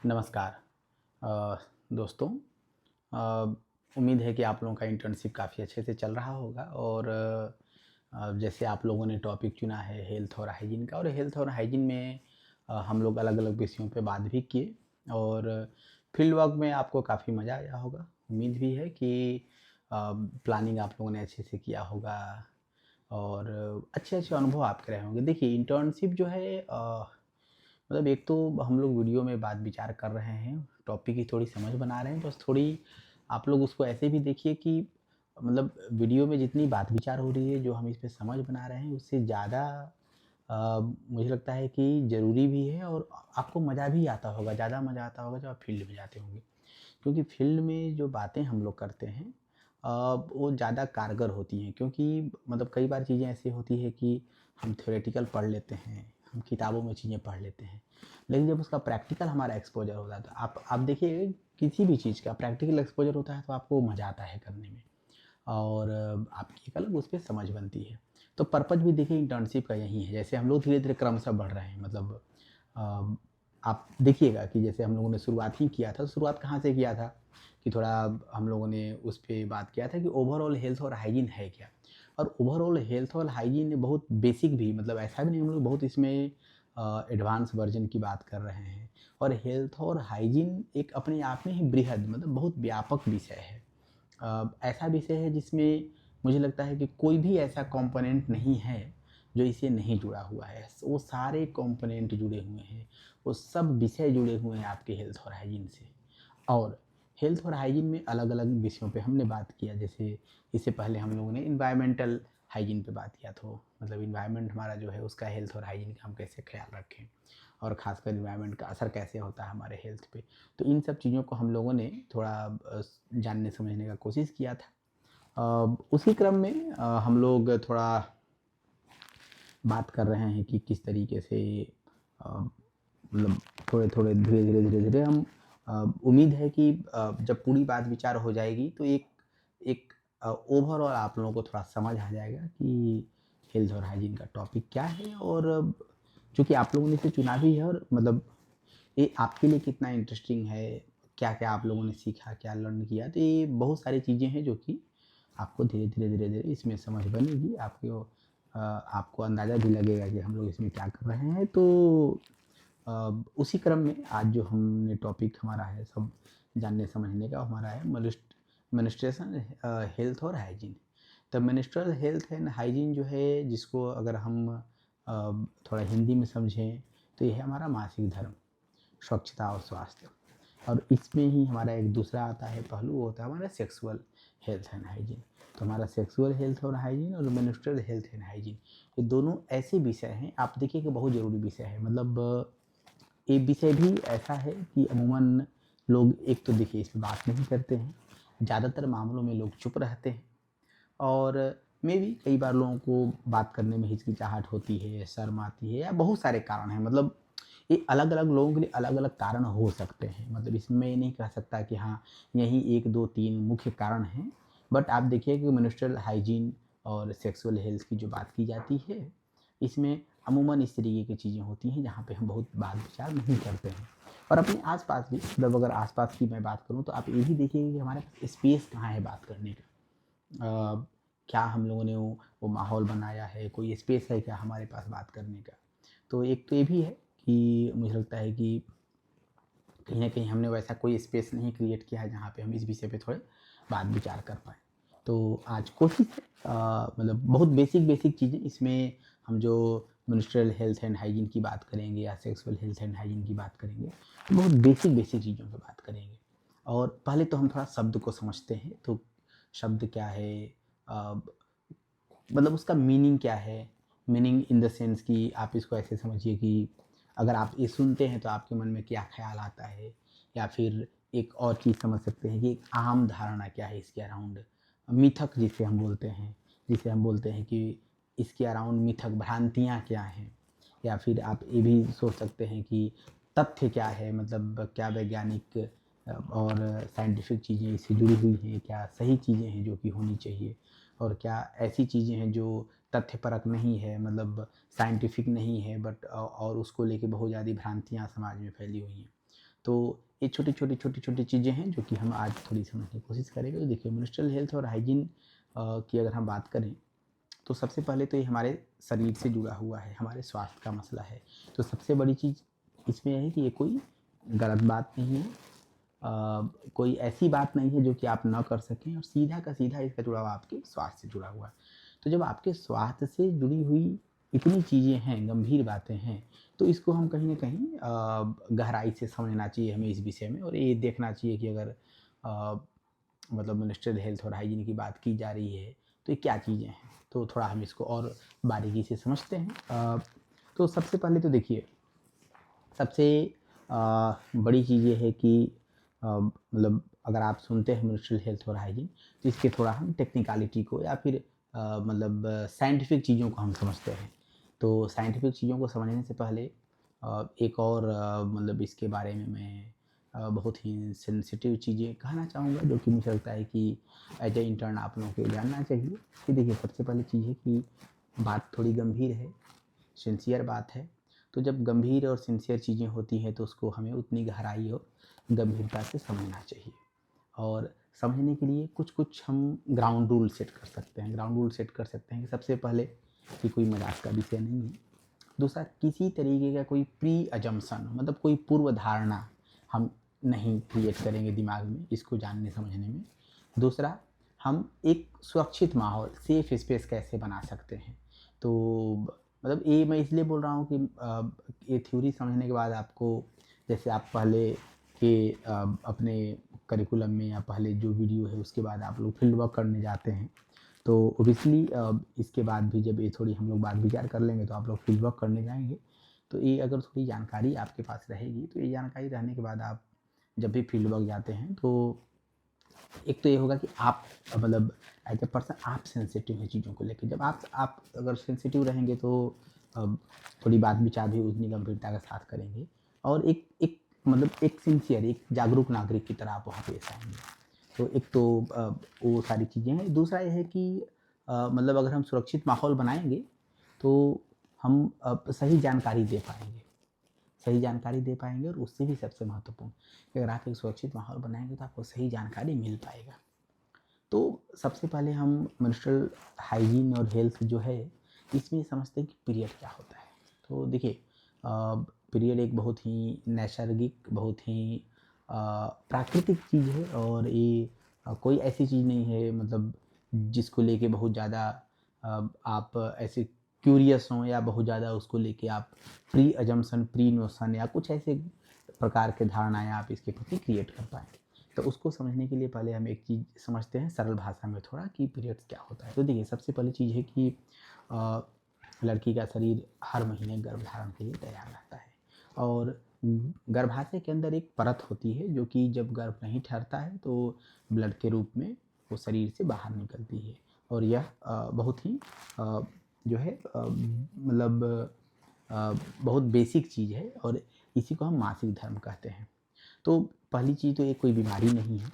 नमस्कार दोस्तों। अ, उम्मीद है कि आप लोगों का इंटर्नशिप काफ़ी अच्छे से चल रहा होगा और जैसे आप लोगों ने टॉपिक चुना है हेल्थ और हाइजीन का, और हेल्थ और हाइजीन में हम लोग अलग-अलग विषयों पे बात भी किए और फील्ड वर्क में आपको काफ़ी मज़ा आया होगा। उम्मीद भी है कि प्लानिंग आप लोगों ने अच्छे से किया होगा और अच्छे-अच्छे अनुभव आपके रहे होंगे। देखिए इंटर्नशिप जो है मतलब एक तो हम लोग वीडियो में बात विचार कर रहे हैं, टॉपिक की थोड़ी समझ बना रहे हैं, बस थोड़ी आप लोग उसको ऐसे भी देखिए कि मतलब वीडियो में जितनी बात विचार हो रही है, जो हम इस पे समझ बना रहे हैं, उससे ज़्यादा मुझे लगता है कि ज़रूरी भी है और आपको मज़ा भी आता होगा, ज़्यादा मज़ा आता होगा जब आप फील्ड में जाते होंगे। क्योंकि फील्ड में जो बातें हम लोग करते हैं वो ज़्यादा कारगर होती हैं, क्योंकि मतलब कई बार चीज़ें ऐसी होती है कि हम थ्योरेटिकल पढ़ लेते हैं, हम किताबों में चीज़ें पढ़ लेते हैं, लेकिन जब उसका प्रैक्टिकल हमारा एक्सपोज़र होता है तो आप देखिए किसी भी चीज़ का प्रैक्टिकल एक्सपोज़र होता है तो आपको मज़ा आता है करने में और आपकी एक अलग उस पे समझ बनती है। तो पर्पज़ भी देखिए इंटर्नशिप का यही है। जैसे हम लोग धीरे-धीरे क्रमशः बढ़ रहे हैं, मतलब अ, आप देखिएगा कि जैसे हम लोगों ने शुरुआत ही किया था, शुरुआत कहाँ से किया था कि थोड़ा हम लोगों ने उस पे बात किया था कि ओवरऑल हेल्थ और हाइजीन है क्या? और ओवरऑल हेल्थ और हाइजीन बहुत बेसिक भी, मतलब ऐसा भी नहीं हम लोग बहुत इसमें एडवांस वर्ज़न की बात कर रहे हैं। और हेल्थ और हाइजीन एक अपने आप में ही बृहद, मतलब बहुत व्यापक विषय है। ऐसा विषय है जिसमें मुझे लगता है कि कोई भी ऐसा कंपोनेंट नहीं है जो इससे नहीं जुड़ा हुआ है। वो सारे कंपोनेंट जुड़े हुए हैं, वो सब विषय जुड़े हुए हैं आपके हेल्थ और हाइजीन से। और हेल्थ और हाइजीन में अलग-अलग विषयों पे हमने बात किया, जैसे इससे पहले हम लोगों ने एनवायरमेंटल हाइजीन पे बात किया, तो मतलब एनवायरनमेंट हमारा जो है उसका हेल्थ और हाइजीन का हम कैसे ख्याल रखें और ख़ासकर एनवायरनमेंट का असर कैसे होता है हमारे हेल्थ पे। तो इन सब चीज़ों को हम लोगों ने थोड़ा जानने समझने का कोशिश किया था। उसी क्रम में हम लोग थोड़ा बात कर रहे हैं कि किस तरीके से मतलब थोड़े-थोड़े, धीरे-धीरे, धीरे-धीरे हम उम्मीद है कि जब पूरी बात विचार हो जाएगी तो एक एक ओवरऑल आप लोगों को थोड़ा समझ आ जाएगा कि हेल्थ और हाइजीन का टॉपिक क्या है और चूँकि आप लोगों ने इसे चुना भी है और मतलब ये आपके लिए कितना इंटरेस्टिंग है, क्या-क्या आप लोगों ने सीखा, क्या लर्न किया, तो ये बहुत सारी चीज़ें हैं जो कि आपको धीरे-धीरे, धीरे-धीरे इसमें समझ बनेगी। आपको अंदाज़ा भी लगेगा कि हम लोग इसमें क्या कर रहे हैं। तो उसी क्रम में आज जो हमने टॉपिक हमारा है सब जानने समझने का हमारा है मेंस्ट्रुएशन हेल्थ और हाइजीन। तो मेंस्ट्रुअल हेल्थ एंड हाइजीन जो है, जिसको अगर हम थोड़ा हिंदी में समझें तो ये है हमारा मासिक धर्म, स्वच्छता और स्वास्थ्य। और इसमें ही हमारा एक दूसरा आता है पहलू, वो होता है हमारा सेक्सुअल हेल्थ एंड हाइजीन। तो हमारा सेक्सुअल हेल्थ और हाइजीन और मेंस्ट्रुअल हेल्थ एंड हाइजीन, ये दोनों ऐसे विषय हैं, आप देखिए कि बहुत ज़रूरी विषय है। मतलब ये विषय भी ऐसा है कि अमूमन लोग एक तो देखिए इस पे बात नहीं करते हैं, ज़्यादातर मामलों में लोग चुप रहते हैं और मे बी कई बार लोगों को बात करने में हिचकिचाहट होती है, शर्म आती है या बहुत सारे कारण हैं। मतलब ये अलग-अलग लोगों के लिए अलग-अलग कारण हो सकते हैं। मतलब इसमें मैं ये नहीं कह सकता कि हाँ, यही 1, 2, 3 मुख्य कारण हैं। बट आप देखिए कि मेंस्ट्रुअल हाइजीन और सेक्सुअल हेल्थ की जो बात की जाती है, इसमें अमूमन इस तरीके की चीज़ें होती हैं जहाँ पे हम बहुत बात विचार नहीं करते हैं। और अपने आस-पास भी, मतलब अगर आस-पास की मैं बात करूँ तो आप ये भी देखिए कि हमारे पास स्पेस कहाँ है बात करने का। क्या हम लोगों ने वो माहौल बनाया है, कोई स्पेस है क्या हमारे पास बात करने का? तो एक तो ये भी है कि मुझे लगता है कि कहीं न कहीं हमने वैसा कोई स्पेस नहीं क्रिएट किया है जहाँ पे हम इस विषय पे थोड़े बात विचार कर पाएँ। तो आज कोशिश है मतलब बहुत बेसिक चीज़ें इसमें हम जो मिनिस्ट्रियल हेल्थ एंड हाइजीन की बात करेंगे या सेक्सुअल हेल्थ एंड हाइजीन की बात करेंगे, तो बहुत बेसिक चीज़ों पे बात करेंगे। और पहले तो हम थोड़ा शब्द को समझते हैं, तो शब्द क्या है, अ, मतलब उसका मीनिंग क्या है? मीनिंग इन द सेंस कि आप इसको ऐसे समझिए कि अगर आप ये सुनते हैं तो आपके मन में क्या ख़्याल आता है? या फिर एक और चीज़ समझ सकते हैं कि एक आम धारणा क्या है इसके अराउंड? मिथक जिसे हम बोलते हैं कि इसके अराउंड मिथक भ्रांतियाँ क्या हैं? या फिर आप ये भी सोच सकते हैं कि तथ्य क्या है? मतलब क्या वैज्ञानिक और साइंटिफिक चीज़ें इससे जुड़ी हुई हैं? क्या सही चीज़ें हैं जो कि होनी चाहिए? और क्या ऐसी चीज़ें हैं जो तथ्यपरक नहीं है, मतलब साइंटिफिक नहीं है, बट और उसको लेके बहुत ज़्यादा भ्रांतियाँ समाज में फैली हुई हैं। तो ये छोटी-छोटी चीज़ें हैं जो कि हम आज थोड़ी समझने की कोशिश करेंगे। तो देखिए मिनिस्ट्रियल हेल्थ और हाइजीन की अगर हम बात करें तो सबसे पहले तो ये हमारे शरीर से जुड़ा हुआ है, हमारे स्वास्थ्य का मसला है। तो सबसे बड़ी चीज़ इसमें है कि ये कोई गलत बात नहीं है, कोई ऐसी बात नहीं है जो कि आप ना कर सकें, और सीधा का सीधा इसका जुड़ाव आपके स्वास्थ्य से जुड़ा हुआ है। तो जब आपके स्वास्थ्य से जुड़ी हुई इतनी चीज़ें हैं, गंभीर बातें हैं, तो इसको हम कहीं न कहीं गहराई से समझना चाहिए हमें इस विषय में, और ये देखना चाहिए कि अगर अ, मतलब मिनिस्ट्रियल हेल्थ और हाइजीन की बात की जा रही है, तो ये क्या चीज़ें हैं? तो थोड़ा हम इसको और बारीकी से समझते हैं। तो सबसे पहले तो देखिए, सबसे बड़ी चीज़ ये है कि मतलब अगर आप सुनते हैं मिनिस्ट्रियल हेल्थ और हाइजीन, तो इसके थोड़ा हम टेक्निकलिटी को या फिर मतलब साइंटिफिक चीज़ों को हम समझते हैं। तो साइंटिफिक चीज़ों को समझने से पहले एक और मतलब इसके बारे में मैं बहुत ही सेंसिटिव चीज़ें कहना चाहूँगा, जो कि मुझे लगता है कि एज ए इंटर्न आप लोगों को जानना चाहिए। कि देखिए सबसे पहली चीज़ है कि बात थोड़ी गंभीर है, सिंसियर बात है। तो जब गंभीर और सिंसियर चीज़ें होती हैं तो उसको हमें उतनी गहराई और गंभीरता से समझना चाहिए। और समझने के लिए कुछ हम ग्राउंड रूल सेट कर सकते हैं। ग्राउंड रूल सेट कर सकते हैं कि सबसे पहले कि कोई मजाक का विषय नहीं है। दूसरा, किसी तरीके का कोई प्री अजम्पशन, मतलब कोई पूर्व धारणा हम नहीं क्रिएट करेंगे दिमाग में इसको जानने समझने में। दूसरा, हम एक सुरक्षित माहौल, सेफ स्पेस कैसे बना सकते हैं। तो मतलब ये मैं इसलिए बोल रहा हूँ कि ये थ्योरी समझने के बाद आपको, जैसे आप पहले के अपने करिकुलम में या पहले जो वीडियो है उसके बाद आप लोग फील्ड वर्क करने जाते हैं, तो ओबियसली इसके बाद भी जब ये थोड़ी हम लोग बात विचार कर लेंगे तो आप लोग फील्ड वर्क करने जाएंगे। तो ये अगर थोड़ी जानकारी आपके पास रहेगी, तो ये जानकारी रहने के बाद आप जब भी फील्ड वर्क जाते हैं तो एक तो ये होगा कि आप मतलब एज ए पर्सन आप सेंसिटिव हैं चीज़ों को लेके। जब आप अगर सेंसिटिव रहेंगे तो थोड़ी बात विचार भी उतनी गंभीरता के साथ करेंगे, और एक एक मतलब एक सिंसियर, एक जागरूक नागरिक की तरह आप वहाँ पेश आएंगे। तो एक तो वो सारी चीज़ें हैं। दूसरा ये है कि मतलब अगर हम सुरक्षित माहौल बनाएंगे तो हम सही जानकारी दे पाएंगे, सही जानकारी दे पाएंगे, और उससे भी सबसे महत्वपूर्ण कि अगर आप एक सुरक्षित माहौल बनाएंगे तो आपको सही जानकारी मिल पाएगा। तो सबसे पहले हम मेंस्ट्रुअल हाइजीन और हेल्थ जो है इसमें समझते हैं कि पीरियड क्या होता है। तो देखिए पीरियड एक बहुत ही नैसर्गिक, बहुत ही प्राकृतिक चीज़ है, और ये कोई ऐसी चीज़ नहीं है मतलब जिसको लेके बहुत ज़्यादा आप ऐसे क्यूरियस हों, या बहुत ज़्यादा उसको लेके आप प्री अजम्पशन, प्री नोशन या कुछ ऐसे प्रकार के धारणाएं आप इसके प्रति क्रिएट कर पाएँ। तो उसको समझने के लिए पहले हम एक चीज़ समझते हैं सरल भाषा में थोड़ा, कि पीरियड्स क्या होता है। तो देखिए सबसे पहली चीज़ है कि अ, लड़की का शरीर हर महीने गर्भधारण के लिए तैयार रहता है, और गर्भाशय के अंदर एक परत होती है जो कि जब गर्भ नहीं ठहरता है तो ब्लड के रूप में वो शरीर से बाहर निकलती है। और यह बहुत ही जो है मतलब बहुत बेसिक चीज़ है, और इसी को हम मासिक धर्म कहते हैं। तो पहली चीज़ तो ये कोई बीमारी नहीं है,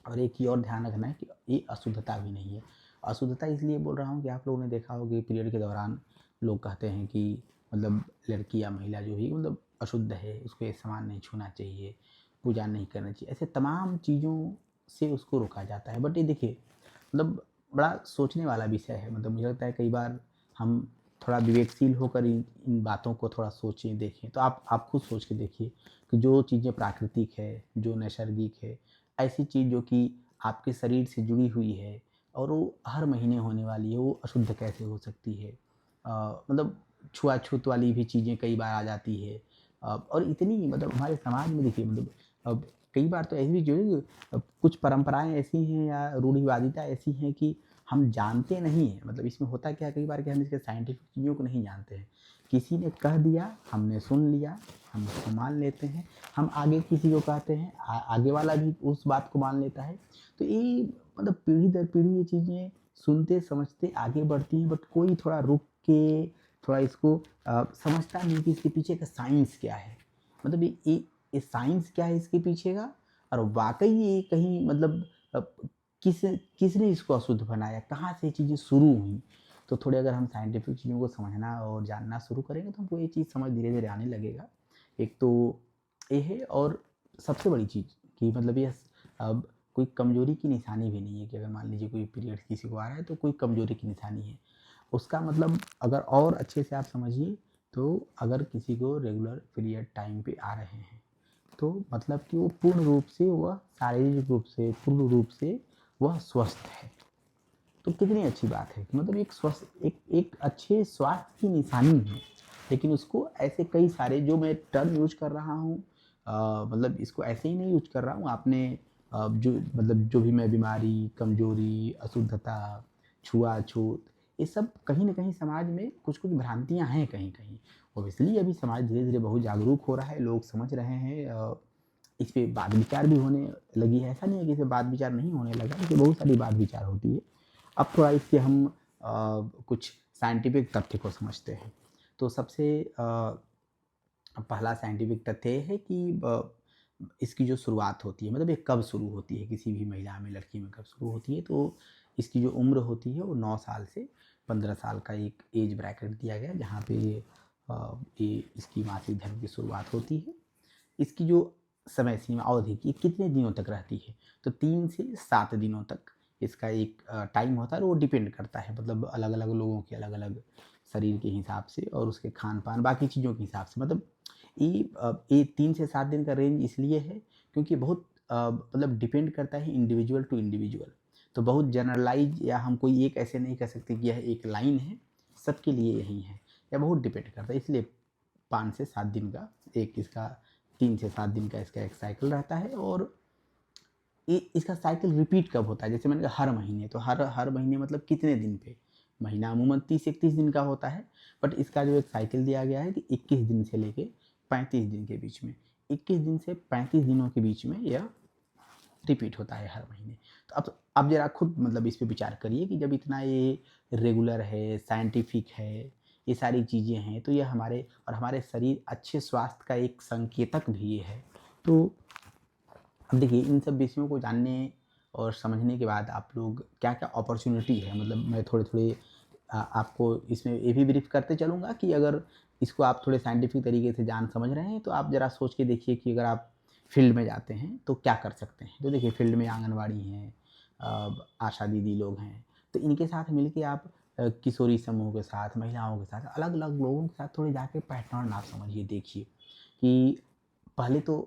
और एक ही और ध्यान रखना है कि ये अशुद्धता भी नहीं है। अशुद्धता इसलिए बोल रहा हूँ कि आप लोगों ने देखा होगा कि पीरियड के दौरान लोग कहते हैं कि मतलब लड़की या महिला जो भी मतलब अशुद्ध है, उसको ये सामान नहीं छूना चाहिए, पूजा नहीं करना चाहिए, ऐसे तमाम चीज़ों से उसको रोका जाता है। बट ये देखिए मतलब बड़ा सोचने वाला विषय है। मतलब मुझे लगता है कई बार हम थोड़ा विवेकशील होकर इन इन बातों को थोड़ा सोचें, देखें। तो आप खुद सोच के देखिए कि जो चीज़ें प्राकृतिक है, जो नैसर्गिक है, ऐसी चीज़ जो कि आपके शरीर से जुड़ी हुई है और वो हर महीने होने वाली है, वो अशुद्ध कैसे हो सकती है। मतलब छुआछूत वाली भी चीज़ें कई बार आ जाती है। और इतनी मतलब हमारे समाज में देखिए मतलब अब कई बार तो ऐसी भी जो है कुछ परंपराएं ऐसी हैं या रूढ़िवादिता ऐसी हैं कि हम जानते नहीं हैं। मतलब इसमें होता क्या है कई बार कि हम इसके साइंटिफिक चीज़ों को नहीं जानते हैं। किसी ने कह दिया, हमने सुन लिया, हम उसको मान लेते हैं। हम आगे किसी को कहते हैं, आगे वाला भी उस बात को मान लेता है। तो ये मतलब पीढ़ी दर पीढ़ी ये चीज़ें सुनते समझते आगे बढ़ती हैं, बट कोई थोड़ा रुक के थोड़ा इसको समझता नहीं कि इसके पीछे का साइंस क्या है। मतलब ये साइंस क्या है इसके पीछे का, और वाक़ई ये कहीं मतलब अ, किसने इसको अशुद्ध बनाया, कहाँ से ये चीज़ें शुरू हुई। तो थोड़े अगर हम साइंटिफिक चीज़ों को समझना और जानना शुरू करेंगे तो हमको ये चीज़ समझ धीरे-धीरे आने लगेगा। एक तो ये है। और सबसे बड़ी चीज़ कि मतलब ये अब कोई कमज़ोरी की निशानी भी नहीं है कि अगर मान लीजिए कोई पीरियड्स किसी को आ रहा है तो कोई कमज़ोरी की निशानी है। उसका मतलब अगर और अच्छे से आप समझिए तो अगर किसी को रेगुलर पीरियड टाइम पे आ रहे हैं तो मतलब कि वो पूर्ण रूप से वह शारीरिक रूप से पूर्ण रूप से वह स्वस्थ है। तो कितनी अच्छी बात है, मतलब एक स्वस्थ एक अच्छे स्वास्थ्य की निशानी है। लेकिन उसको ऐसे कई सारे जो मैं टर्म यूज कर रहा हूँ, मतलब इसको ऐसे ही नहीं यूज कर रहा हूँ। आपने जो मतलब जो भी मैं बीमारी, कमजोरी, अशुद्धता, छुआछूत, ये सब कहीं ना कहीं समाज में कुछ कुछ भ्रांतियां हैं कहीं कहीं। ओबियसली अभी समाज धीरे धीरे बहुत जागरूक हो रहा है, लोग समझ रहे हैं, इस पे बात विचार भी होने लगी है। ऐसा नहीं है कि इस पे बात विचार नहीं होने लगा, इस पे बहुत सारी बात विचार होती है। अब थोड़ा इसके हम कुछ साइंटिफिक तथ्य को समझते हैं। तो सबसे पहला साइंटिफिक तथ्य ये है कि इसकी जो शुरुआत होती है, मतलब ये कब शुरू होती है किसी भी महिला में, लड़की में कब शुरू होती है, तो इसकी जो उम्र होती है वो 9 साल से 15 साल का एक एज ब्रैकेट दिया गया जहाँ पे ये इसकी मासिक धर्म की शुरुआत होती है। इसकी जो समय सीमा अवधि की कितने दिनों तक रहती है, तो 3 से 7 दिनों तक इसका एक टाइम होता है। और वो डिपेंड करता है, मतलब अलग अलग लोगों के अलग अलग शरीर के हिसाब से और उसके खान पान बाकी चीज़ों के हिसाब से। मतलब ये 3 से 7 दिन का रेंज इसलिए है क्योंकि बहुत मतलब डिपेंड करता है इंडिविजुअल टू इंडिविजुअल। तो बहुत जनरलाइज या हम कोई एक ऐसे नहीं कह सकते कि यह एक लाइन है सबके लिए यही है, या बहुत डिपेंड करता है। इसलिए 5 से 7 दिन का एक इसका 3 से 7 दिन का इसका एक साइकिल रहता है। और ये इसका साइकिल रिपीट कब होता है, जैसे मैंने कहा हर महीने, तो हर महीने मतलब कितने दिन पे, महीना अमूमन 30-31 दिन का होता है। बट इसका जो एक साइकिल दिया गया है कि 21 दिन से लेके 35 दिन के बीच में, 21 दिन से 35 दिनों के बीच में यह रिपीट होता है हर महीने। तो अब जरा खुद मतलब इस पे विचार करिए कि जब इतना ये रेगुलर है, साइंटिफिक है, ये सारी चीज़ें हैं, तो ये हमारे और हमारे शरीर अच्छे स्वास्थ्य का एक संकेतक भी ये है। तो अब देखिए इन सब विषयों को जानने और समझने के बाद आप लोग क्या-क्या अपॉर्च्युनिटी है, मतलब मैं थोड़े-थोड़े आपको इसमें ये भी ब्रीफ करते चलूँगा कि अगर इसको आप थोड़े साइंटिफिक तरीके से जान समझ रहे हैं, तो आप ज़रा सोच के देखिए कि अगर आप फील्ड में जाते हैं, तो क्या कर सकते हैं। तो देखिए फील्ड में आंगनवाड़ी हैं, आशा दीदी लोग हैं, तो इनके साथ मिलके आप किशोरी समूह के साथ, महिलाओं के साथ, अलग-अलग लोगों के साथ थोड़े जाके पैटर्न आप समझिए, देखिए कि पहले तो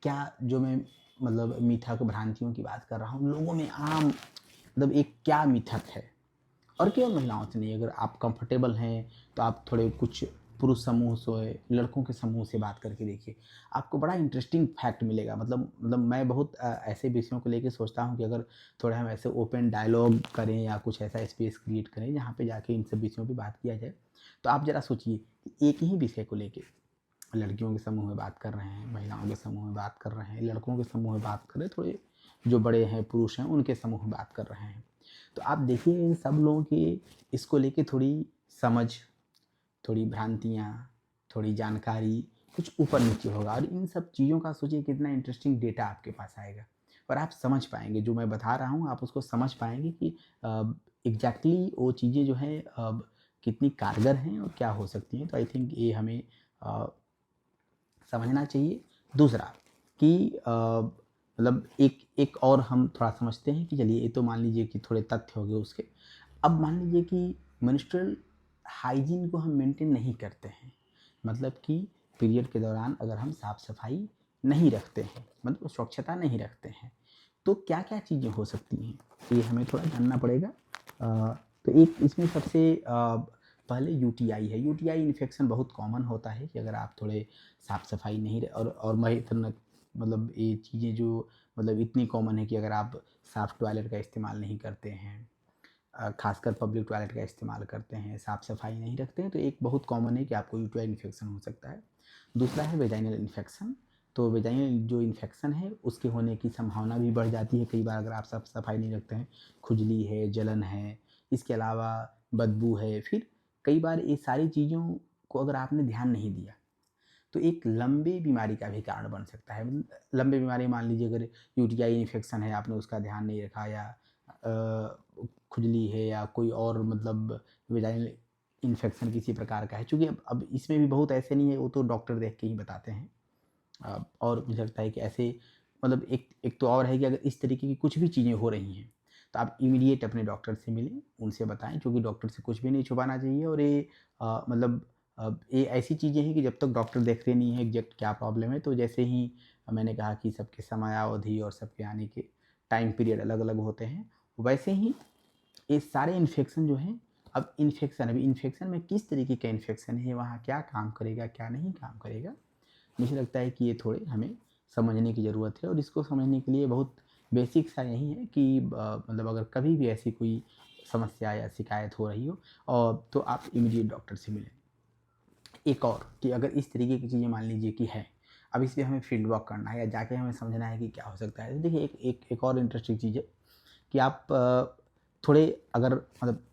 क्या जो मैं मतलब मिथक भ्रांतियों की बात कर रहा हूँ, लोगों में आम मतलब एक क्या मिथक है। और केवल महिलाओं से नहीं, अगर आप कंफर्टेबल हैं तो आप थोड़े कुछ पुरुष समूह से, लड़कों के समूह से बात करके देखिए, आपको बड़ा इंटरेस्टिंग फैक्ट मिलेगा। मतलब मैं बहुत ऐसे विषयों को लेके सोचता हूँ कि अगर थोड़ा हम ऐसे ओपन डायलॉग करें या कुछ ऐसा स्पेस क्रिएट करें जहाँ पे जाके इन सब विषयों पे बात किया जाए। तो आप ज़रा सोचिए कि एक ही विषय को लेके लड़कियों के समूह में बात कर रहे हैं, महिलाओं के समूह में बात कर रहे हैं, लड़कों के समूह में बात कर रहे हैं, थोड़े जो बड़े हैं पुरुष हैं उनके समूह में बात कर रहे हैं। तो आप देखिए इन सब लोगों की इसको लेके थोड़ी समझ, थोड़ी भ्रांतियाँ, थोड़ी जानकारी कुछ ऊपर नीचे होगा। और इन सब चीज़ों का सोचिए कितना इंटरेस्टिंग डेटा आपके पास आएगा और आप समझ पाएंगे जो मैं बता रहा हूँ, आप उसको समझ पाएंगे कि एग्जैक्टली वो चीज़ें जो हैं कितनी कारगर हैं और क्या हो सकती हैं। तो आई थिंक ये हमें अ, समझना चाहिए। दूसरा कि मतलब एक एक और हम थोड़ा समझते हैं कि चलिए ये तो मान लीजिए कि थोड़े तथ्य हो गए उसके। अब मान लीजिए कि मेंस्ट्रुअल हाइजीन को हम मेंटेन नहीं करते हैं, मतलब कि पीरियड के दौरान अगर हम साफ सफाई नहीं रखते हैं, मतलब स्वच्छता नहीं रखते हैं, तो क्या क्या चीज़ें हो सकती हैं, ये हमें थोड़ा जानना पड़ेगा। तो एक इसमें सबसे पहले यूटीआई है। यूटीआई इन्फेक्शन बहुत कॉमन होता है कि अगर आप थोड़े साफ सफाई नहीं और मैं इतना मतलब ये चीज़ें जो मतलब इतनी कॉमन है कि अगर आप साफ टॉयलेट का इस्तेमाल नहीं करते हैं, खासकर पब्लिक टॉयलेट का इस्तेमाल करते हैं, साफ सफाई नहीं रखते हैं, तो एक बहुत कॉमन है कि आपको यूटीआई इन्फेक्शन हो सकता है। दूसरा है वेजाइनल इन्फेक्शन। तो वेजाइनल जो इन्फेक्शन है उसके होने की संभावना भी बढ़ जाती है कई बार अगर आप साफ सफाई नहीं रखते हैं। खुजली है, जलन है, इसके अलावा बदबू है। फिर कई बार ये सारी चीज़ों को अगर आपने ध्यान नहीं दिया तो एक लंबी बीमारी का भी कारण बन सकता है। लंबी बीमारी मान लीजिए अगर यूटीआई इन्फेक्शन है, आपने उसका ध्यान नहीं रखा, या खुजली है, या कोई और मतलब वेजाइनल इन्फेक्शन किसी प्रकार का है। चूँकि अब इसमें भी बहुत ऐसे नहीं है, वो तो डॉक्टर देख के ही बताते हैं। और मुझे लगता है कि ऐसे मतलब एक एक तो और है कि अगर इस तरीके की कुछ भी चीज़ें हो रही हैं, तो आप इमीडिएट अपने डॉक्टर से मिलें, उनसे बताएँ, क्योंकि डॉक्टर से कुछ भी नहीं छुपाना चाहिए। और ये मतलब ये ऐसी चीज़ें हैं कि जब तक डॉक्टर देखते नहीं हैं एग्ज़ैक्ट क्या प्रॉब्लम है, तो जैसे ही मैंने कहा कि सबके समयावधि और सबके आने के टाइम पीरियड अलग-अलग होते हैं, वैसे ही ये सारे इन्फेक्शन जो हैं, अब इन्फेक्शन में किस तरीके का इन्फेक्शन है, वहाँ क्या काम करेगा, क्या नहीं काम करेगा, मुझे लगता है कि ये थोड़े हमें समझने की ज़रूरत है। और इसको समझने के लिए बहुत बेसिक सा यही है कि मतलब अगर कभी भी ऐसी कोई समस्या या शिकायत हो रही हो तो आप इमीडिएट डॉक्टर से मिलें। एक और कि अगर इस तरीके की चीज़ें मान लीजिए कि है, अब इस पे हमें फील्ड वर्क करना है या जाके हमें समझना है कि क्या हो सकता है। तो देखिए एक और इंटरेस्टिंग चीज़ है कि आप थोड़े अगर मतलब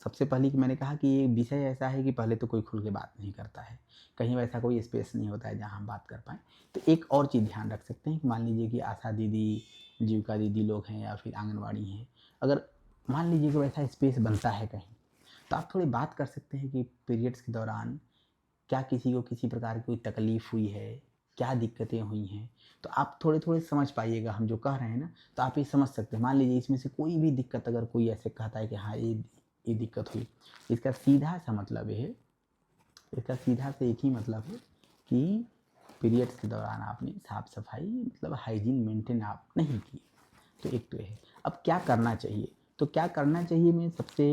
सबसे पहले कि मैंने कहा कि ये विषय ऐसा है कि पहले तो कोई खुल के बात नहीं करता है। कहीं वैसा कोई स्पेस नहीं होता है जहाँ हम बात कर पाएँ। तो एक और चीज़ ध्यान रख सकते हैं कि मान लीजिए कि आशा दीदी, जीविका दीदी लोग हैं या फिर आंगनवाड़ी हैं। अगर मान लीजिए कि वैसा स्पेस बनता है कहीं, तो आप थोड़ी बात कर सकते हैं कि पीरियड्स के दौरान क्या किसी को किसी प्रकार की कोई तकलीफ़ हुई है? क्या दिक्कतें हुई हैं? तो आप थोड़े-थोड़े समझ पाइएगा हम जो कह रहे हैं ना, तो आप ये समझ सकते हैं। मान लीजिए इसमें से कोई भी दिक्कत अगर कोई ऐसे कहता है कि हाँ, ये दिक्कत हुई। इसका सीधा-सा मतलब ये है, इसका सीधा से एक ही मतलब है कि पीरियड्स के दौरान आपने साफ-सफाई मतलब हाइजीन मेंटेन आप नहीं की। तो एक तो ये है। अब क्या करना चाहिए? तो क्या करना चाहिए में सबसे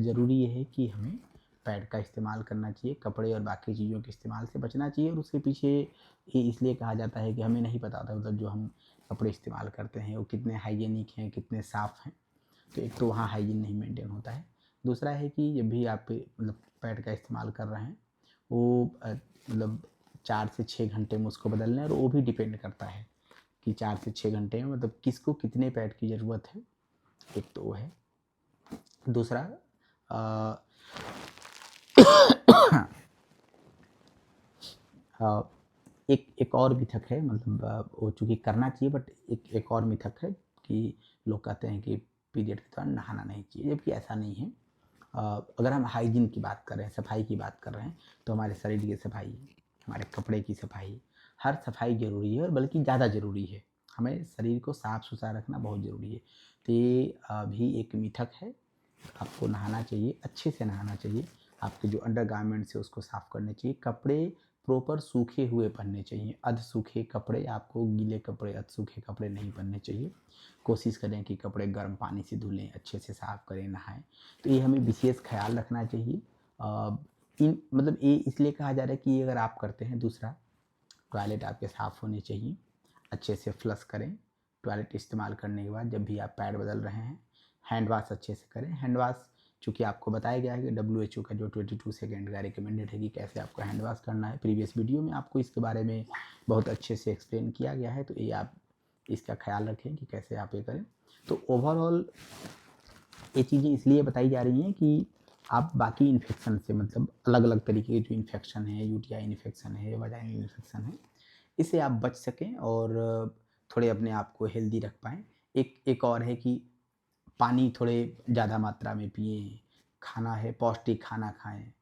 ज़रूरी ये है कि हमें पैड का इस्तेमाल करना चाहिए, कपड़े और बाकी चीज़ों के इस्तेमाल से बचना चाहिए। और उसके पीछे ये इसलिए कहा जाता है कि हमें नहीं पता होता मतलब जो हम कपड़े इस्तेमाल करते हैं वो कितने हाइजीनिक हैं, कितने साफ़ हैं। तो एक तो वहाँ हाइजीन नहीं मेंटेन होता है। दूसरा है कि जब भी आप मतलब पैड का इस्तेमाल कर रहे हैं, वो मतलब 4 से 6 घंटे में उसको बदलना है। और वो भी डिपेंड करता है कि 4 से 6 घंटे में मतलब किसको कितने पैड की ज़रूरत है, एक तो वो है। दूसरा अ, अ, एक और मिथक है मतलब वो चूँकि करना चाहिए बट एक और मिथक है कि लोग कहते हैं कि पीरियड के दौरान नहाना नहीं चाहिए, जबकि ऐसा नहीं है। अगर हम हाइजीन की बात कर रहे हैं, सफाई की बात कर रहे हैं, तो हमारे शरीर की सफाई, हमारे कपड़े की सफाई, हर सफाई ज़रूरी है और बल्कि ज़्यादा ज़रूरी है। हमें शरीर को साफ-सुथरा रखना बहुत ज़रूरी है। तो ये भी एक मिथक है। आपको नहाना चाहिए, अच्छे से नहाना चाहिए। आपके जो अंडरगारमेंट्स है उसको साफ़ करने चाहिए। कपड़े प्रॉपर सूखे हुए पहनने चाहिए। अध सूखे कपड़े, आपको गीले कपड़े, अध सूखे कपड़े नहीं पहनने चाहिए। कोशिश करें कि कपड़े गर्म पानी से धुलें, अच्छे से साफ़ करें, नहाएँ। तो ये हमें विशेष ख़्याल रखना चाहिए। इन मतलब ये इसलिए कहा जा रहा है कि ये अगर आप करते हैं। दूसरा, टॉयलेट आपके साफ़ होने चाहिए, अच्छे से फ्लश करें। टॉयलेट इस्तेमाल करने के बाद जब भी आप पैड बदल रहे हैं, हैंड वाश अच्छे से करें। हैंड वाश चूँकि आपको बताया गया है कि डब्ल्यूएचओ का जो 22 सेकंड का रिकमेंडेड है कि कैसे आपको हैंड वाश करना है। प्रीवियस वीडियो में आपको इसके बारे में बहुत अच्छे से एक्सप्लेन किया गया है, तो ये आप इसका ख़्याल रखें कि कैसे आप ये करें। तो ओवरऑल ये चीज़ें इसलिए बताई जा रही हैं कि आप बाकी इन्फेक्शन से मतलब अलग-अलग तरीके के जो इन्फेक्शन है, यूटीआई इन्फेक्शन है, वाजाइनल इन्फेक्शन है, इससे आप बच सकें और थोड़े अपने आप को हेल्दी रख पाएँ। एक एक और है कि पानी थोड़े ज़्यादा मात्रा में पिएँ, खाना है पौष्टिक खाना खाएँ।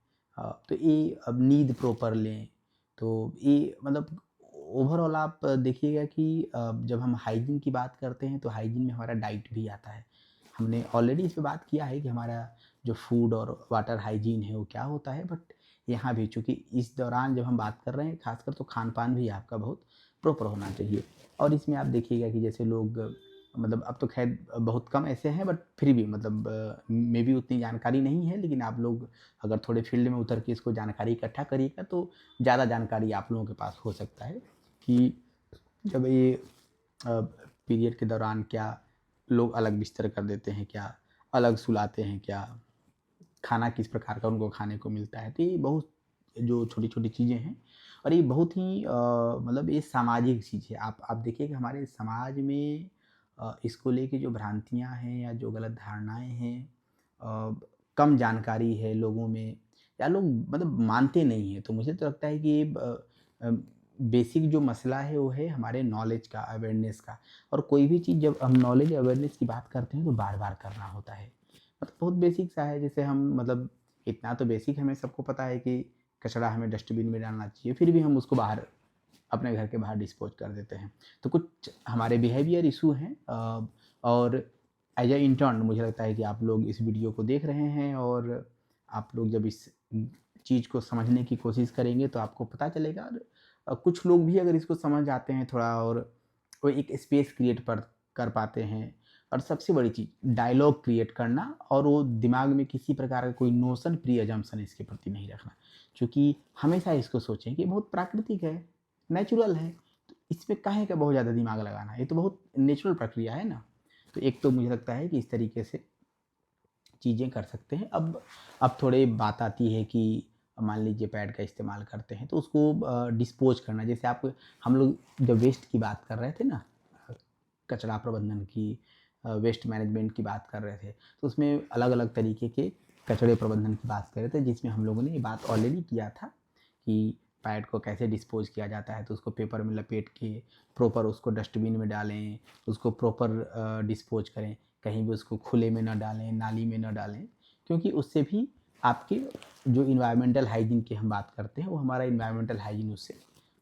तो ये अब नींद प्रॉपर लें, तो ये मतलब ओवरऑल आप देखिएगा कि जब हम हाइजीन की बात करते हैं तो हाइजीन में हमारा डाइट भी आता है। हमने ऑलरेडी इस पे बात किया है कि हमारा जो फूड और वाटर हाइजीन है वो क्या होता है, बट यहाँ भी चूँकि इस दौरान जब हम बात कर रहे हैं ख़ासकर, तो खान-पान भी आपका बहुत प्रॉपर होना चाहिए। और इसमें आप देखिएगा कि जैसे लोग मतलब अब तो ख़ैर बहुत कम ऐसे हैं, बट फिर भी मतलब मे बी उतनी जानकारी नहीं है, लेकिन आप लोग अगर थोड़े फ़ील्ड में उतर के इसको जानकारी इकट्ठा करिएगा तो ज़्यादा जानकारी आप लोगों के पास हो सकता है कि जब ये पीरियड के दौरान क्या लोग अलग बिस्तर कर देते हैं क्या, अलग सुलाते हैं क्या, खाना किस प्रकार का उनको खाने को मिलता है। तो ये बहुत जो छोटी-छोटी चीज़ें हैं और ये बहुत ही मतलब ये सामाजिक चीज़ है। आप देखिए कि हमारे समाज में इसको लेके जो भ्रांतियाँ हैं या जो गलत धारणाएँ हैं, अ, कम जानकारी है लोगों में या लोग मतलब मानते नहीं हैं। तो मुझे तो लगता है कि ये अ, बेसिक जो मसला है वो है हमारे नॉलेज का, अवेयरनेस का। और कोई भी चीज़ जब हम नॉलेज अवेयरनेस की बात करते हैं तो बार-बार करना होता है। मतलब बहुत बेसिक सा है, जैसे हम मतलब इतना तो बेसिक हमें सबको पता है कि कचरा हमें डस्टबिन में डालना चाहिए, फिर भी हम उसको बाहर अपने घर के बाहर डिस्पोज कर देते हैं। तो कुछ हमारे बिहेवियर इशू हैं और एज ए इंटर्न मुझे लगता है कि आप लोग इस वीडियो को देख रहे हैं और आप लोग जब इस चीज़ को समझने की कोशिश करेंगे तो आपको पता चलेगा। और कुछ लोग भी अगर इसको समझ जाते हैं थोड़ा और वो एक स्पेस क्रिएट कर पाते हैं। और सबसे बड़ी चीज़ डायलॉग क्रिएट करना और वो दिमाग में किसी प्रकार का कोई नोशन प्री अजम्पशन इसके प्रति नहीं रखना, क्योंकि हमेशा इसको सोचें कि बहुत प्राकृतिक है, नेचुरल है, तो इसमें काहे का बहुत ज़्यादा दिमाग लगाना, ये तो बहुत नेचुरल प्रक्रिया है ना। तो एक तो मुझे लगता है कि इस तरीके से चीज़ें कर सकते हैं। अब थोड़े बात आती है कि मान लीजिए पैड का इस्तेमाल करते हैं तो उसको डिस्पोज करना, जैसे आप हम लोग जब वेस्ट की बात कर रहे थे ना, कचरा प्रबंधन की, वेस्ट मैनेजमेंट की बात कर रहे थे, तो उसमें अलग अलग तरीके के कचरे प्रबंधन की बात कर रहे थे, जिसमें हम लोगों ने ये बात ऑलरेडी किया था कि पैड को कैसे डिस्पोज किया जाता है। तो उसको पेपर में लपेट के प्रॉपर उसको डस्टबिन में डालें, उसको प्रॉपर डिस्पोज करें, कहीं भी उसको खुले में ना डालें, नाली में ना डालें, क्योंकि उससे भी आपके जो इन्वायरमेंटल हाइजीन की हम बात करते हैं वो हमारा इन्वायरमेंटल हाइजीन उससे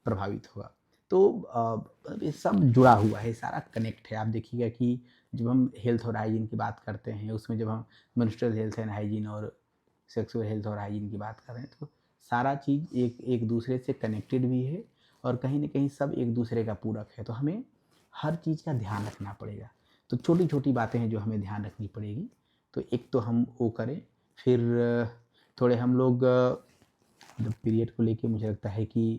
प्रभावित होगा। तो ये सब जुड़ा हुआ है, सारा कनेक्ट है। आप देखिएगा कि जब हम हेल्थ और हाइजीन की बात करते हैं, उसमें जब हम मेंस्ट्रुअल हेल्थ एंड हाइजीन और सेक्सुअल हेल्थ और हाइजीन की बात कर रहे हैं, तो सारा चीज़ एक एक दूसरे से कनेक्टेड भी है और कहीं न कहीं सब एक दूसरे का पूरक है। तो हमें हर चीज़ का ध्यान रखना पड़ेगा। तो छोटी-छोटी बातें हैं जो हमें ध्यान रखनी पड़ेगी। तो एक तो हम वो करें, फिर थोड़े हम लोग मतलब पीरियड को लेके मुझे लगता है कि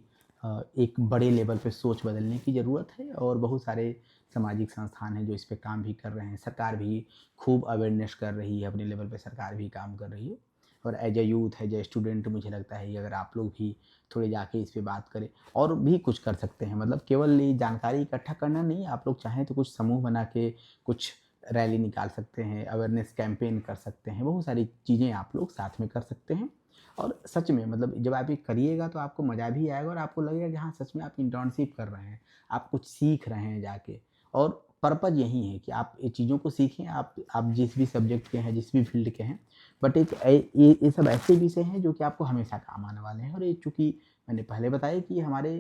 एक बड़े लेवल पे सोच बदलने की ज़रूरत है और बहुत सारे सामाजिक संस्थान हैं जो इस पे काम भी कर रहे हैं। सरकार भी खूब अवेयरनेस कर रही है, अपने लेवल पे सरकार भी काम कर रही है। और as a youth, as a student मुझे लगता है कि अगर आप लोग भी थोड़े जाके इस पे बात करें और भी कुछ कर सकते हैं। मतलब केवल ये जानकारी इकट्ठा करना नहीं, आप लोग चाहें तो कुछ समूह बना के कुछ रैली निकाल सकते हैं, अवेयरनेस कैंपेन कर सकते हैं, बहुत सारी चीज़ें आप लोग साथ में कर सकते हैं। और सच में मतलब जब आप ये करिएगा तो आपको मज़ा भी आएगा और आपको लगेगा कि हाँ, सच में आप इंटर्नशिप कर रहे हैं, आप कुछ सीख रहे हैं जाके। और पर्पज़ यही है कि आप ये चीज़ों को सीखें, आप जिस भी सब्जेक्ट के हैं, जिस भी फील्ड के हैं, बट एक ये सब ऐसे विषय हैं जो कि आपको हमेशा काम आने वाले हैं। और ये चूँकि मैंने पहले बताया कि हमारे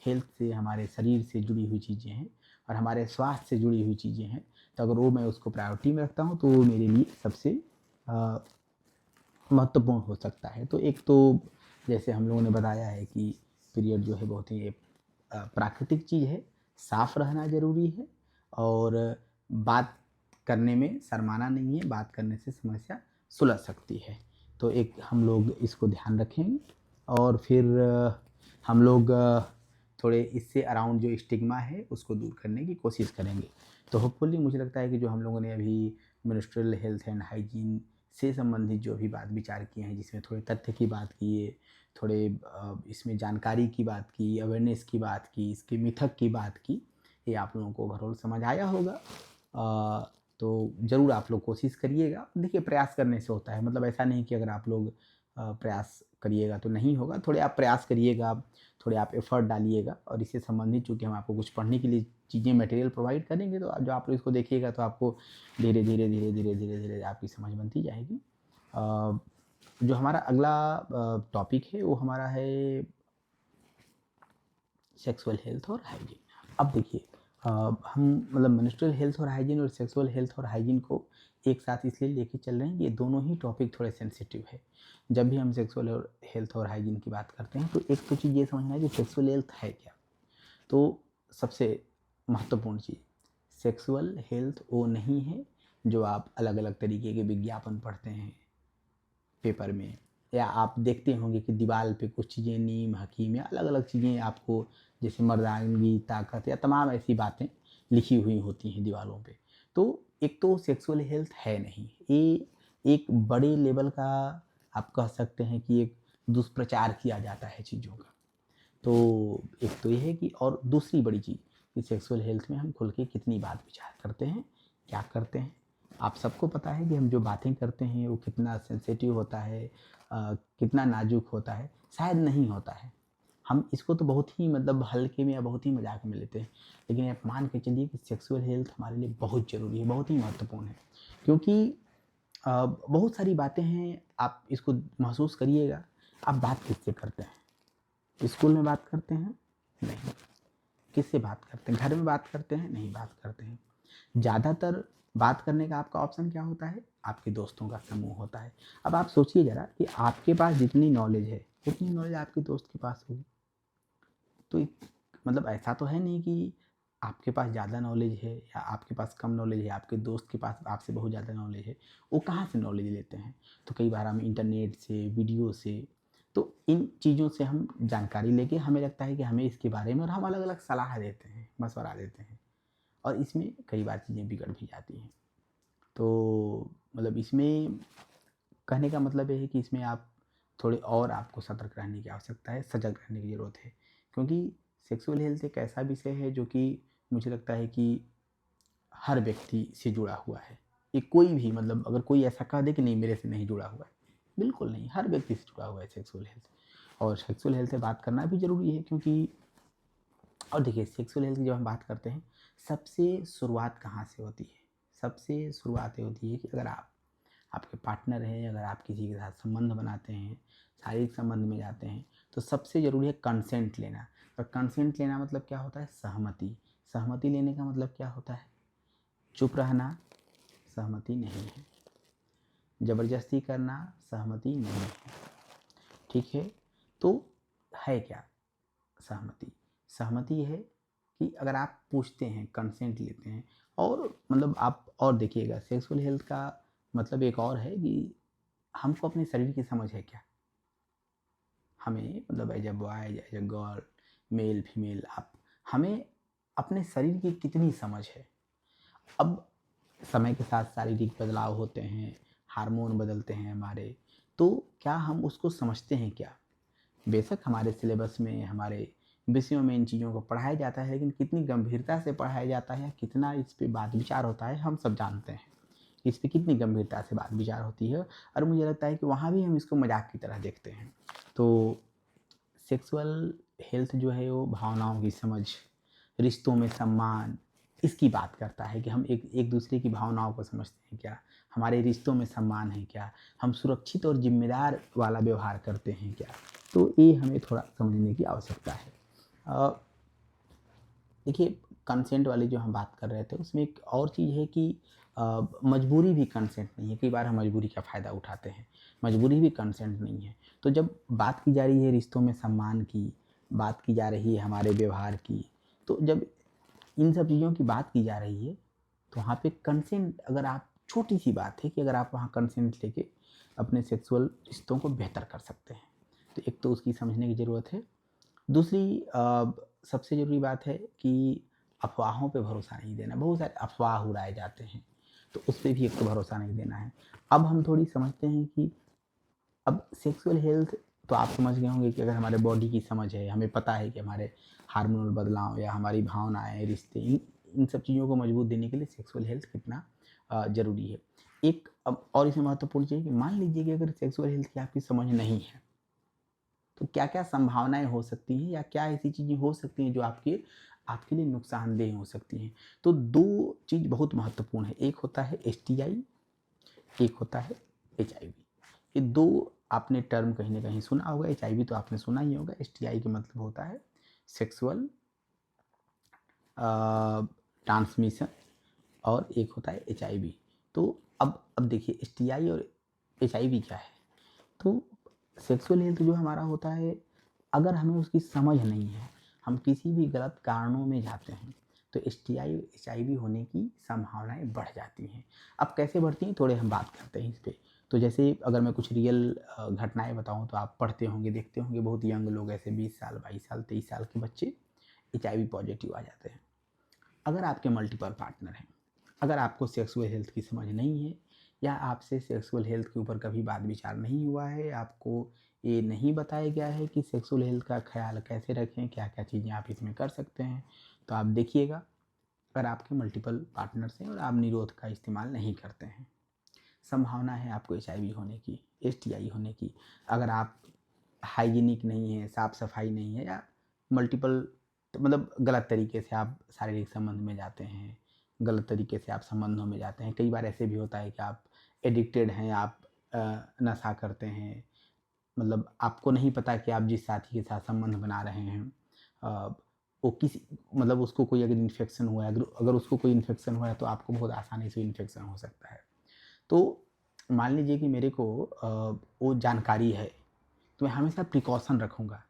हेल्थ से, हमारे शरीर से जुड़ी हुई चीज़ें हैं और हमारे स्वास्थ्य से जुड़ी हुई चीज़ें हैं, तो अगर वो मैं उसको प्रायोरिटी में रखता हूँ तो वो मेरे लिए सबसे अ, महत्वपूर्ण हो सकता है। तो एक तो जैसे हम लोगों ने बताया है कि पीरियड जो है बहुत ही प्राकृतिक चीज़ है, साफ़ रहना ज़रूरी है और बात करने में शर्माना नहीं है, बात करने से समस्या सुलझ सकती है। तो एक हम लोग इसको ध्यान रखेंगे और फिर हम लोग थोड़े इससे अराउंड जो स्टिग्मा है उसको दूर करने की कोशिश करेंगे। तो होपफुली मुझे लगता है कि जो हम लोगों ने अभी मिनिस्ट्रियल हेल्थ एंड हाइजीन से संबंधित जो भी बात विचार किए हैं, जिसमें थोड़े तथ्य की बात की है, थोड़े इसमें जानकारी की बात की, अवेयरनेस की बात की, इसके मिथक की बात की, ये आप लोगों को ओवरऑल समझ आया होगा। तो ज़रूर आप लोग कोशिश करिएगा। देखिए प्रयास करने से होता है, मतलब ऐसा नहीं कि अगर आप लोग प्रयास करिएगा तो नहीं होगा। थोड़े आप प्रयास करिएगा, थोड़े आप एफ़र्ट डालिएगा और इससे संबंधित चूँकि हम आपको कुछ पढ़ने के लिए चीज़ें मटेरियल प्रोवाइड करेंगे, तो जो आप लोग इसको देखिएगा तो आपको धीरे, धीरे, धीरे, धीरे, धीरे, धीरे आपकी समझ बनती जाएगी। जो हमारा अगला टॉपिक है वो हमारा है सेक्सुअल हेल्थ और हाइजीन। अब देखिए हम मतलब मेंस्ट्रुअल हेल्थ और हाइजीन और सेक्सुअल हेल्थ और हाइजीन को एक साथ इसलिए लेके चल रहे हैं, ये दोनों ही टॉपिक थोड़े सेंसिटिव है। जब भी हम सेक्सुअल और हेल्थ और हाइजीन की बात करते हैं तो एक तो चीज़ ये समझना है कि सेक्सुअल हेल्थ है क्या। तो सबसे महत्वपूर्ण चीज़, सेक्सुअल हेल्थ वो नहीं है जो आप अलग अलग तरीके के विज्ञापन पढ़ते हैं पेपर में, या आप देखते होंगे कि दीवार पे कुछ चीज़ें नीम हकीम या अलग अलग चीज़ें आपको जैसे मर्दानगी ताकत या तमाम ऐसी बातें लिखी हुई होती हैं दीवारों पे। तो एक तो सेक्सुअल हेल्थ है नहीं, ये एक बड़े लेवल का आप कह सकते हैं कि एक दुष्प्रचार किया जाता है चीज़ों का। तो एक तो ये है कि और दूसरी बड़ी चीज़ कि सेक्सुअल हेल्थ में हम खुल के कितनी बात विचार करते हैं, क्या करते हैं। आप सबको पता है कि हम जो बातें करते हैं वो कितना सेंसिटिव होता है, कितना नाजुक होता है, शायद नहीं होता है। हम इसको तो बहुत ही मतलब हल्के में या बहुत ही मजाक में लेते हैं, लेकिन आप मान के चलिए कि सेक्सुअल हेल्थ हमारे लिए बहुत ज़रूरी है, बहुत ही महत्वपूर्ण है। क्योंकि बहुत सारी बातें हैं, आप इसको महसूस करिएगा। आप बात किससे करते हैं? स्कूल में बात करते हैं? नहीं। किससे बात करते हैं? घर में बात करते हैं? नहीं बात करते हैं। ज़्यादातर बात करने का आपका ऑप्शन क्या होता है? आपके दोस्तों का समूह होता है। अब आप सोचिए ज़रा कि आपके पास जितनी नॉलेज है, उतनी नॉलेज आपके दोस्त के पास होगी। तो मतलब ऐसा तो है नहीं कि आपके पास ज़्यादा नॉलेज है या आपके पास कम नॉलेज है, आपके दोस्त के पास आपसे बहुत ज़्यादा नॉलेज है। वो कहाँ से नॉलेज लेते हैं? तो कई बार हम इंटरनेट से, वीडियो से, तो इन चीज़ों से हम जानकारी लेके हमें लगता है कि हमें इसके बारे में, और हम अलग-अलग सलाह देते हैं, मशवरा देते हैं, और इसमें कई बार चीज़ें बिगड़ भी जाती हैं। तो मतलब इसमें कहने का मतलब ये है कि इसमें आप थोड़े और आपको सतर्क रहने की आवश्यकता है, सजग रहने की ज़रूरत है। क्योंकि सेक्सुअल हेल्थ एक ऐसा विषय है जो कि मुझे लगता है कि हर व्यक्ति से जुड़ा हुआ है। ये कोई भी, मतलब अगर कोई ऐसा कह दे कि नहीं मेरे से नहीं जुड़ा हुआ है, बिल्कुल नहीं, हर व्यक्ति से जुड़ा हुआ है सेक्सुअल हेल्थ। और सेक्सुअल हेल्थ से बात करना भी ज़रूरी है, क्योंकि और देखिए सेक्सुअल हेल्थ की जब हम बात करते हैं, सबसे शुरुआत कहाँ से होती है? सबसे शुरुआत ये होती है कि अगर आपके पार्टनर हैं, अगर आप किसी के साथ संबंध बनाते हैं, शारीरिक संबंध में जाते हैं, तो सबसे ज़रूरी है कंसेंट लेना। और कंसेंट लेना मतलब क्या होता है? सहमति। सहमति लेने का मतलब क्या होता है? चुप रहना सहमति नहीं है। ज़बरदस्ती करना सहमति नहीं है। ठीक है? तो है क्या सहमति? सहमति है कि अगर आप पूछते हैं, कंसेंट लेते हैं, और मतलब आप और देखिएगा सेक्सुअल हेल्थ का मतलब एक और है कि हमको अपने शरीर की समझ है क्या? हमें मतलब as a boy, as a girl, male female, आप हमें अपने शरीर की कितनी समझ है? अब समय के साथ शारीरिक बदलाव होते हैं, हार्मोन बदलते हैं हमारे, तो क्या हम उसको समझते हैं क्या? बेशक हमारे सिलेबस में, हमारे विषयों में इन चीज़ों को पढ़ाया जाता है, लेकिन कितनी गंभीरता से पढ़ाया जाता है, कितना इस पे बात विचार होता है, हम सब जानते हैं। इस पे कितनी गंभीरता से बात विचार होती है, और मुझे लगता है कि वहाँ भी हम इसको मज़ाक की तरह देखते हैं। तो सेक्सुअल हेल्थ जो है वो भावनाओं की समझ, रिश्तों में सम्मान, इसकी बात करता है कि हम एक एक दूसरे की भावनाओं को समझते हैं क्या? हमारे रिश्तों में सम्मान है क्या? हम सुरक्षित और ज़िम्मेदार वाला व्यवहार करते हैं क्या? तो ये हमें थोड़ा समझने की आवश्यकता है। अ, देखिए कंसेंट वाली जो हम बात कर रहे थे, उसमें एक और चीज़ है कि मजबूरी भी कंसेंट नहीं है। कई बार हम मजबूरी का फ़ायदा उठाते हैं, मजबूरी भी कंसेंट नहीं है। तो जब बात की जा रही है रिश्तों में सम्मान की, बात की जा रही है हमारे व्यवहार की, तो जब इन सब चीज़ों की बात की जा रही है, तो वहाँ पे कंसेंट, अगर आप छोटी सी बात है कि अगर आप वहाँ कंसेंट लेके अपने सेक्सुअल रिश्तों को बेहतर कर सकते हैं, तो एक तो उसकी समझने की ज़रूरत है। दूसरी सबसे ज़रूरी बात है कि अफ़वाहों पे भरोसा नहीं देना। बहुत सारे अफ़वाह उड़ाए जाते हैं, तो उस पे भी एक तो भरोसा नहीं देना है। अब हम थोड़ी समझते हैं कि अब सेक्सुअल हेल्थ, तो आप समझ गए होंगे कि अगर हमारे बॉडी की समझ है, हमें पता है कि हमारे हार्मोनल बदलाव या हमारी भावनाएँ, रिश्ते, इन सब चीज़ों को मजबूत देने के लिए सेक्सुअल हेल्थ कितना ज़रूरी है। एक अब और इसमें महत्वपूर्ण चीज़ है कि मान लीजिए कि अगर सेक्सुअल हेल्थ की आपकी समझ नहीं है, तो क्या-क्या संभावनाएँ हो सकती हैं या क्या ऐसी चीज़ें हो सकती हैं जो आपके आपके लिए नुकसानदेह हो सकती हैं। तो 2 चीज़ बहुत महत्वपूर्ण है, एक होता है एसटीआई, एक होता है एचआईवी। ये 2 आपने टर्म कहीं न कहीं सुना होगा, एचआईवी तो आपने सुना ही होगा, एसटीआई का मतलब होता है सेक्सुअल ट्रांसमिशन, और एक होता है एचआईवी। तो अब देखिए एसटीआई और एचआईवी क्या है? तो सेक्सुअल हेल्थ जो हमारा होता है, अगर हमें उसकी समझ नहीं है, हम किसी भी गलत कारणों में जाते हैं, तो एसटीआई एचआईवी होने की संभावनाएं बढ़ जाती हैं। अब कैसे बढ़ती हैं, थोड़े हम बात करते हैं इस पे। तो जैसे अगर मैं कुछ रियल घटनाएं बताऊं, तो आप पढ़ते होंगे, देखते होंगे, बहुत यंग लोग ऐसे 20 साल, 22 साल, 23 साल के बच्चे एचआईवी पॉजिटिव आ जाते हैं। अगर आपके मल्टीपल पार्टनर हैं, अगर आपको सेक्सुअल हेल्थ की समझ नहीं है, या आपसे सेक्सुअल हेल्थ के ऊपर कभी बात विचार नहीं हुआ है, आपको ये नहीं बताया गया है कि सेक्सुअल हेल्थ का ख्याल कैसे रखें, क्या क्या चीज़ें आप इसमें कर सकते हैं, तो आप देखिएगा, अगर आपके मल्टीपल पार्टनर्स हैं और आप निरोध का इस्तेमाल नहीं करते हैं, संभावना है आपको एचआईवी होने की, एसटीआई होने की। अगर आप हाइजीनिक नहीं है, साफ सफाई नहीं है, या मल्टीपल, तो मतलब गलत तरीके से आप शारीरिक संबंध में जाते हैं, गलत तरीके से आप संबंधों में जाते हैं। कई बार ऐसे भी होता है कि आप एडिक्टेड हैं, आप नशा करते हैं, मतलब आपको नहीं पता कि आप जिस साथी के साथ संबंध बना रहे हैं वो किसी मतलब उसको कोई अगर इन्फेक्शन हुआ है, अगर उसको कोई इन्फेक्शन हुआ है तो आपको बहुत आसानी से इन्फेक्शन हो सकता है। तो मान लीजिए कि मेरे को वो जानकारी है, तो मैं हमेशा प्रिकॉशन रखूँगा।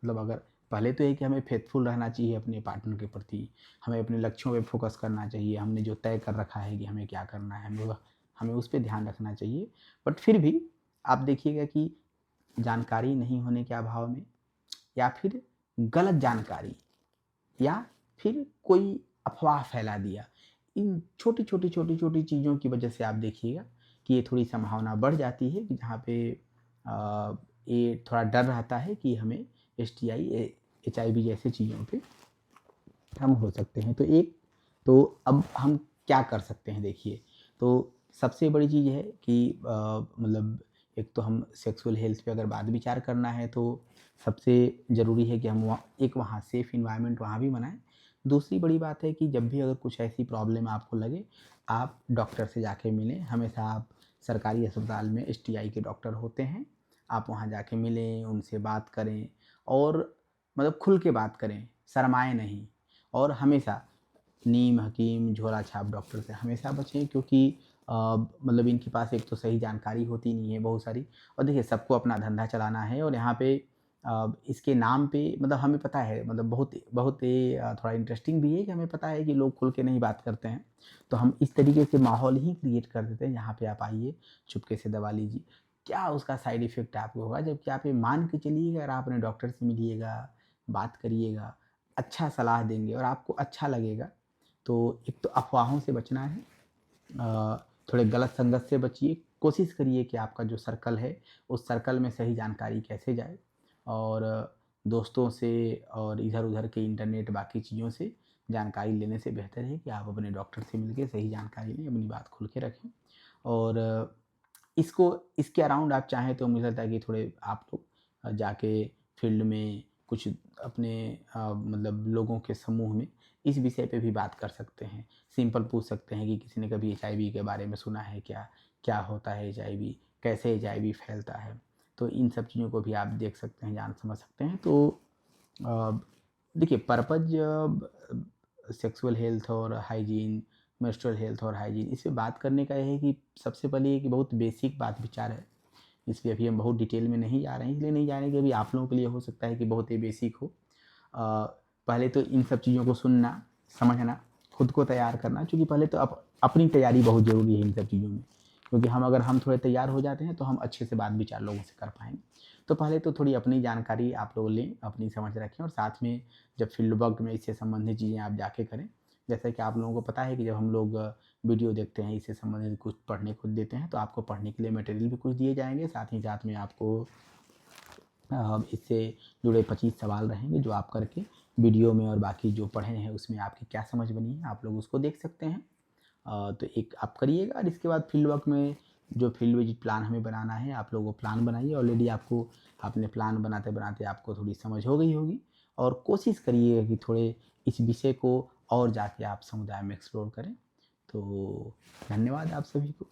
मतलब अगर पहले तो ये कि हमें फेथफुल रहना चाहिए अपने पार्टनर के प्रति, हमें अपने लक्ष्यों पे फ़ोकस करना चाहिए, हमने जो तय कर रखा है कि हमें क्या करना है, हमें उस पे ध्यान रखना चाहिए। बट फिर भी आप देखिएगा कि जानकारी नहीं होने के अभाव में या फिर गलत जानकारी या फिर कोई अफ़वाह फैला दिया, इन छोटी-छोटी, छोटी-छोटी चीज़ों की वजह से आप देखिएगा कि ये थोड़ी संभावना बढ़ जाती है कि जहाँ पे ये थोड़ा डर रहता है कि हमें एसटीआई, एचआईवी जैसे चीज़ों पे हम हो सकते हैं। तो अब हम क्या कर सकते हैं देखिए, तो सबसे बड़ी चीज़ है कि मतलब एक तो हम सेक्सुअल हेल्थ पे अगर बात विचार करना है तो सबसे ज़रूरी है कि हम वहाँ सेफ़ एनवायरनमेंट वहाँ भी बनाएँ। दूसरी बड़ी बात है कि जब भी अगर कुछ ऐसी प्रॉब्लम आपको लगे, आप डॉक्टर से जाके मिलें। हमेशा आप सरकारी अस्पताल में एसटीआई के डॉक्टर होते हैं, आप वहाँ जाके मिलें, उनसे बात करें और मतलब खुल के बात करें, शर्माएँ नहीं। और हमेशा नीम हकीम, झोला छाप डॉक्टर से हमेशा बचें क्योंकि मतलब इनके पास एक तो सही जानकारी होती नहीं है बहुत सारी। और देखिए सबको अपना धंधा चलाना है और यहाँ पे इसके नाम पे मतलब हमें पता है मतलब बहुत बहुत ये थोड़ा इंटरेस्टिंग भी है कि हमें पता है कि लोग खुल के नहीं बात करते हैं। तो हम इस तरीके से माहौल ही क्रिएट कर देते हैं जहाँ पे आप आइए, चुपके से दवा लीजिए। क्या उसका साइड इफ़ेक्ट आपको होगा जबकि आप ये मान के चलिए अगर आप अपने डॉक्टर से मिलिएगा, बात करिएगा, अच्छा सलाह देंगे और आपको अच्छा लगेगा। तो एक तो अफ़वाहों से बचना है, थोड़े गलत संगत से बचिए, कोशिश करिए कि आपका जो सर्कल है, उस सर्कल में सही जानकारी कैसे जाए और दोस्तों से और इधर-उधर के इंटरनेट बाकी चीज़ों से जानकारी लेने से बेहतर है कि आप अपने डॉक्टर से मिलके सही जानकारी लें, अपनी बात खुल के रखें और इसको इसके अराउंड आप चाहें तो मुझे लगता है कि थोड़े आप लोग जाके फील्ड में कुछ अपने मतलब लोगों के समूह में इस विषय पे भी बात कर सकते हैं। सिंपल पूछ सकते हैं कि किसी ने कभी एचआईवी के बारे में सुना है क्या? क्या होता है एचआईवी? कैसे एचआईवी फैलता है? तो इन सब चीज़ों को भी आप देख सकते हैं, जान समझ सकते हैं। तो अ, देखिए पर्पज़ सेक्सुअल हेल्थ और हाइजीन, मेंस्ट्रुअल हेल्थ और हाइजीन इस पे बात करने का ये है कि सबसे पहले ये कि बहुत बेसिक बात विचार है। इस पे अभी हम बहुत डिटेल में नहीं जा रहे हैं, इसलिए नहीं जा रहे हैं कि अभी आप लोगों के लिए हो सकता है कि बहुत ही बेसिक हो। पहले तो इन सब चीज़ों को सुनना, समझना, खुद को तैयार करना क्योंकि पहले तो अपनी तैयारी बहुत ज़रूरी है इन सब चीज़ों में। क्योंकि हम थोड़े तैयार हो जाते हैं तो हम अच्छे से बात विचार लोगों से कर पाएँगे। तो पहले तो थोड़ी अपनी जानकारी आप लोग लें, अपनी समझ रखें और साथ में जब फील्ड वर्क में इससे संबंधित चीज़ें आप जाके करें। जैसा कि आप लोगों को पता है कि जब हम लोग वीडियो देखते हैं, इससे संबंधित कुछ पढ़ने को देते हैं, तो आपको पढ़ने के लिए मटेरियल भी कुछ दिए जाएँगे। साथ ही साथ में आपको इससे जुड़े 25 सवाल रहेंगे जो आप करके वीडियो में और बाकी जो पढ़े हैं उसमें आपकी क्या समझ बनी है, आप लोग उसको देख सकते हैं। तो एक आप करिएगा और इसके बाद फील्ड वर्क में जो फील्ड विजिट प्लान हमें बनाना है, आप लोग वो प्लान बनाइए। ऑलरेडी आपको आपने प्लान बनाते-बनाते आपको थोड़ी समझ हो गई होगी और कोशिश करिएगा कि थोड़े इस विषय को और जाके आप समुदाय में एक्सप्लोर करें। तो धन्यवाद आप सभी को।